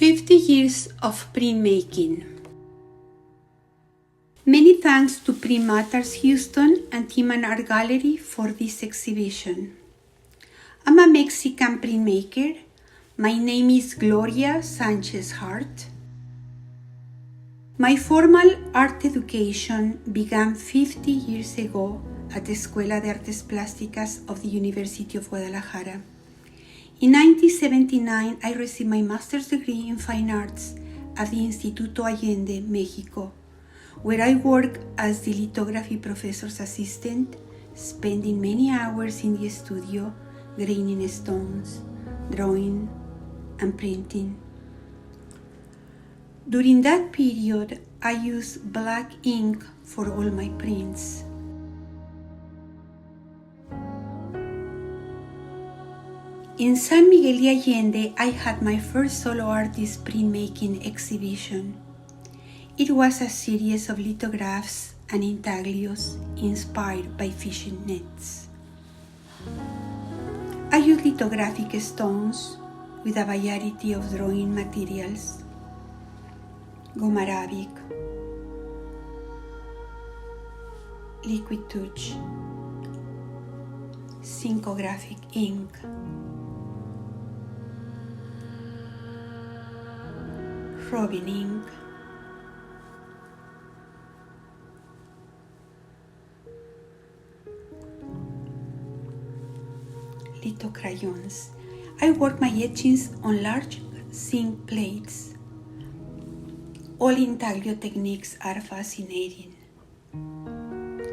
50 Years of Printmaking. Many thanks to PrintMatters Houston and Tiemann Art Gallery for this exhibition. I'm a Mexican printmaker. My name is Gloria Sanchez Hart. My formal art education began 50 years ago at the Escuela de Artes Plásticas of the University of Guadalajara. In 1979, I received my master's degree in fine arts at the Instituto Allende, Mexico, where I worked as the lithography professor's assistant, spending many hours in the studio graining stones, drawing, and printing. During that period, I used black ink for all my prints. In San Miguel de Allende, I had my first solo artist printmaking exhibition. It was a series of lithographs and intaglios inspired by fishing nets. I used lithographic stones with a variety of drawing materials: gum arabic, liquid touch, syncographic ink, rubbing ink, litho crayons. I work my etchings on large zinc plates. All intaglio techniques are fascinating.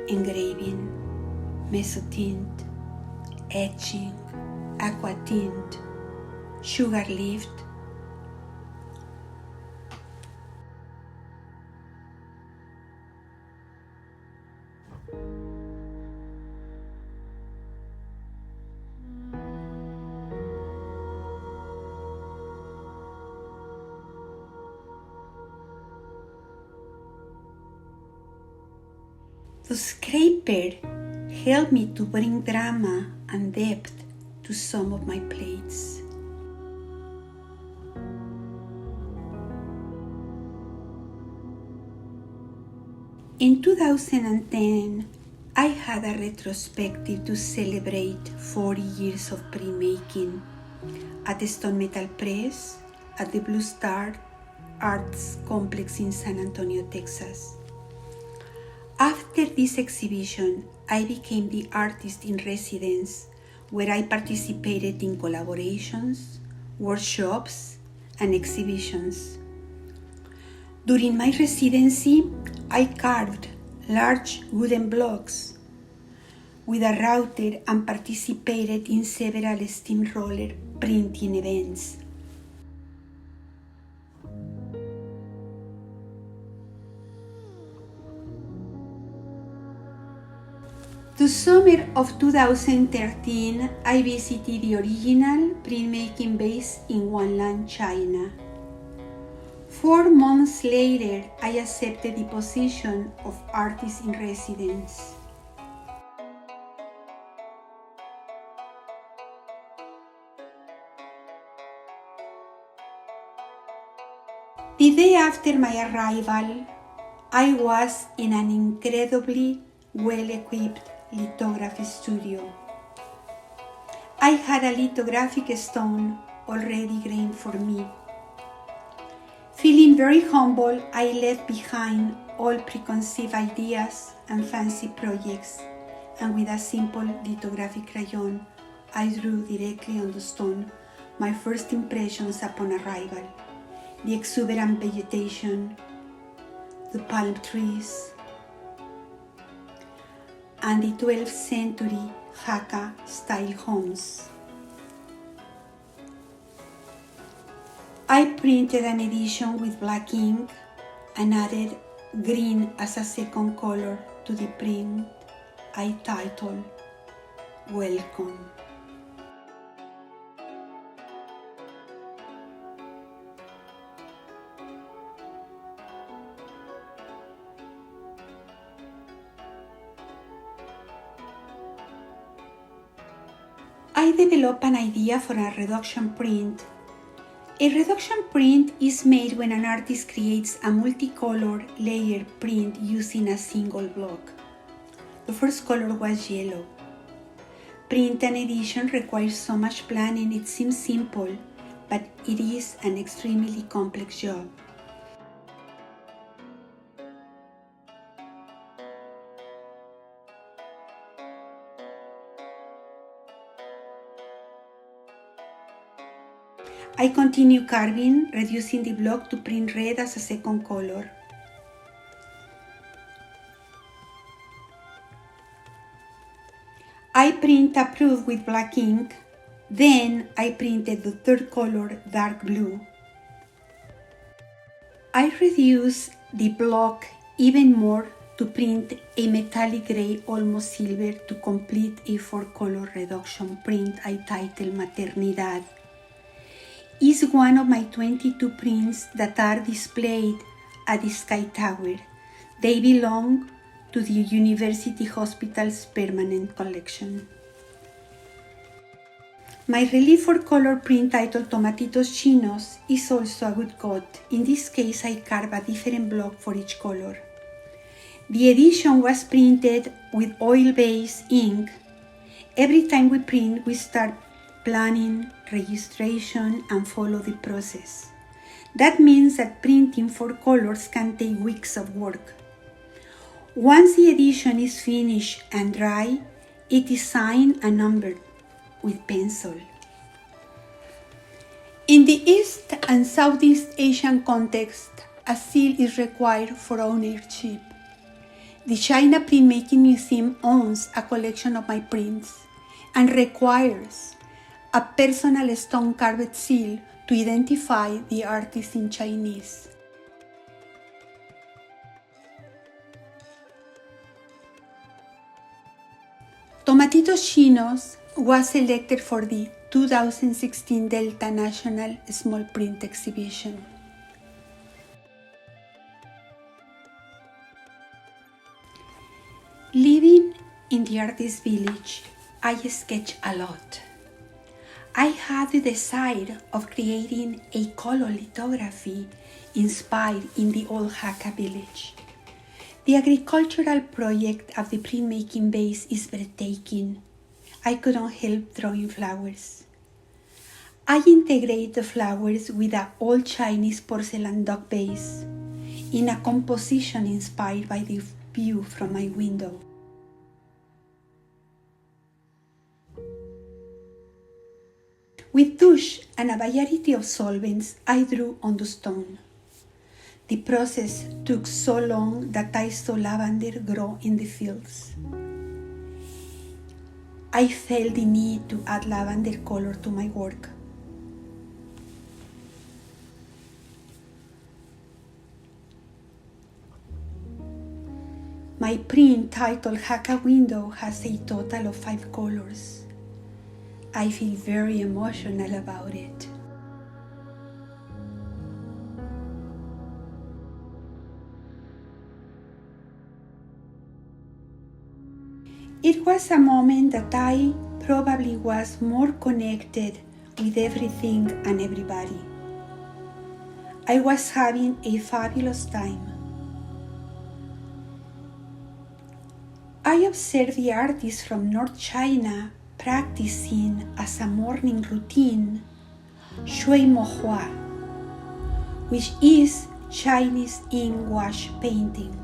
Engraving, mesotint, etching, aqua tint, sugar lift. The scraper helped me to bring drama and depth to some of my plates. In 2010, I had a retrospective to celebrate 40 years of printmaking at the Stone Metal Press at the Blue Star Arts Complex in San Antonio, Texas. After this exhibition, I became the artist in residence, where I participated in collaborations, workshops, and exhibitions. During my residency, I carved large wooden blocks with a router and participated in several steamroller printing events. The summer of 2013, I visited the original printmaking base in Wanlan, China. 4 months later, I accepted the position of artist in residence. The day after my arrival, I was in an incredibly well-equipped lithography studio. I had a lithographic stone already grained for me. Feeling very humble, I left behind all preconceived ideas and fancy projects, and with a simple lithographic crayon, I drew directly on the stone my first impressions upon arrival: the exuberant vegetation, the palm trees, and the 12th century HAKKA style homes. I printed an edition with black ink and added green as a second color to the print I titled "Welcome." I developed an idea for a reduction print A reduction print is made when an artist creates a multicolor layer print using a single block. The first color was yellow. Print and edition requires so much planning it seems simple, but it is an extremely complex job. I continue carving, reducing the block to print red as a second color. I print approved with black ink, then I printed the third color, dark blue. I reduce the block even more to print a metallic gray, almost silver, to complete a 4-color reduction print I titled Maternidad. Is one of my 22 prints that are displayed at the Sky Tower. They belong to the University Hospital's permanent collection. My relief 4-color print titled Tomatitos Chinos is also a good cut. In this case, I carve a different block for each color. The edition was printed with oil-based ink. Every time we print, we start planning, registration, and follow the process. That means that printing 4 colors can take weeks of work. Once the edition is finished and dry, it is signed and numbered with pencil. In the East and Southeast Asian context, a seal is required for ownership. The China Printmaking Museum owns a collection of my prints and requires a personal stone-carved seal to identify the artist in Chinese. Tomatitos Chinos was selected for the 2016 Delta National Small Print Exhibition. Living in the artist village, I sketch a lot. I had the desire of creating a color lithography inspired in the old HAKKA village. The agricultural project of the printmaking base is breathtaking. I couldn't help drawing flowers. I integrate the flowers with an old Chinese porcelain duck base in a composition inspired by the view from my window. With tush and a variety of solvents, I drew on the stone. The process took so long that I saw lavender grow in the fields. I felt the need to add lavender color to my work. My print titled HAKKA Window has a total of 5 colors. I feel very emotional about it. It was a moment that I probably was more connected with everything and everybody. I was having a fabulous time. I observed the artists from North China practicing as a morning routine SHUI-MO-HUA, which is Chinese ink wash painting.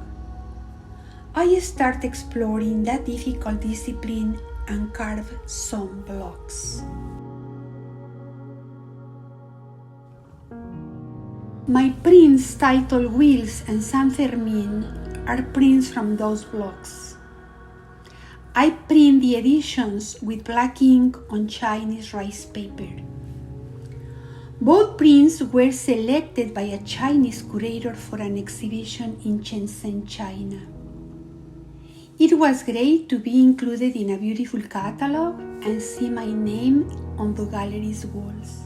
I started exploring that difficult discipline and carved some blocks. My prints titled Wheels and San Fermin are prints from those blocks. I print the editions with black ink on Chinese rice paper. Both prints were selected by a Chinese curator for an exhibition in Shenzhen, China. It was great to be included in a beautiful catalog and see my name on the gallery's walls.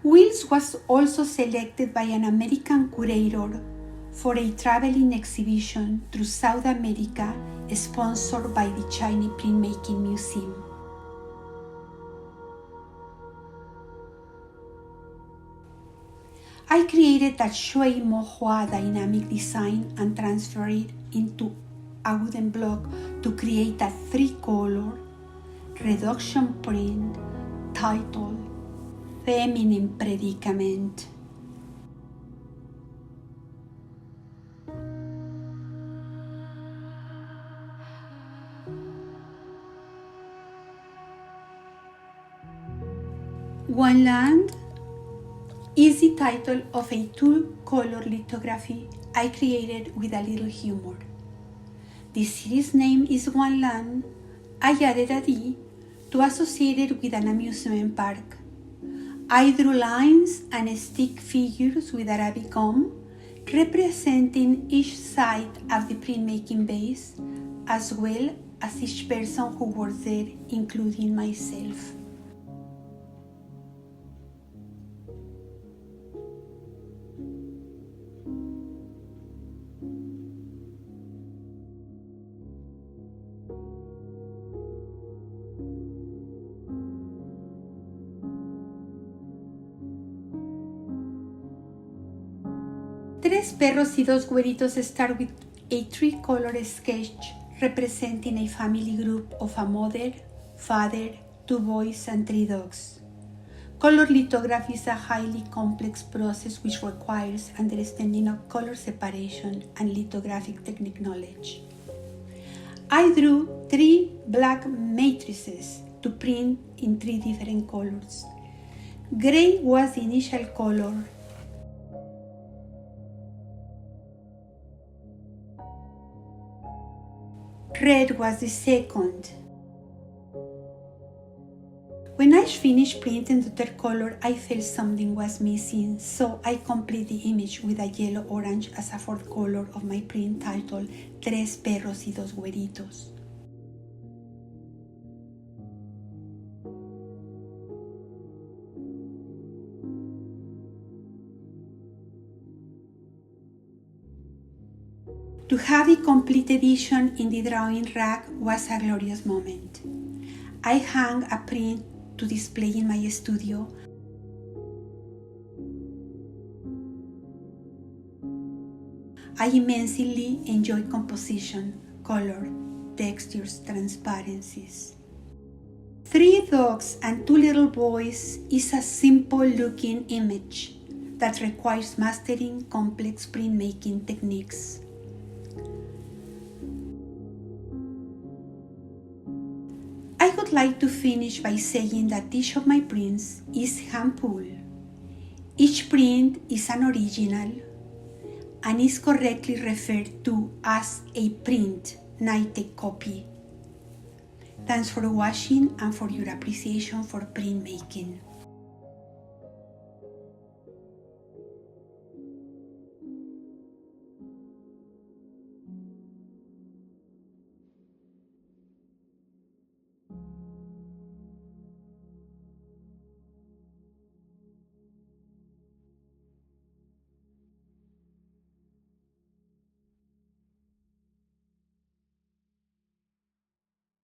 Wheels was also selected by an American curator for a traveling exhibition through South America sponsored by the Chinese Printmaking Museum. I created that SHUI-MO-HUA dynamic design and transferred it into a wooden block to create a 3-color reduction print titled Feminine Predicament. One Land is the title of a 2-color lithography I created with a little humor. The series name is One Land. I added a D to associate it with an amusement park. I drew lines and stick figures with Arabic gum representing each side of the printmaking base, as well as each person who works there, including myself. Tres perros y dos güeritos start with a 3-color sketch representing a family group of a mother, father, 2 boys, and 3 dogs. Color lithography is a highly complex process which requires understanding of color separation and lithographic technique knowledge. I drew 3 black matrices to print in 3 different colors. Gray was the initial color. Red was the second. When I finished printing the 3rd color, I felt something was missing, so I completed the image with a yellow-orange as a 4th color of my print titled Tres Perros y Dos Güeritos. To have the complete edition in the drawing rack was a glorious moment. I hung a print to display in my studio. I immensely enjoy composition, color, textures, transparencies. 3 dogs and 2 little boys is a simple looking image that requires mastering complex printmaking techniques. I would like to finish by saying that each of my prints is hand-pulled. Each print is an original and is correctly referred to as a print, not a copy. Thanks for watching and for your appreciation for printmaking.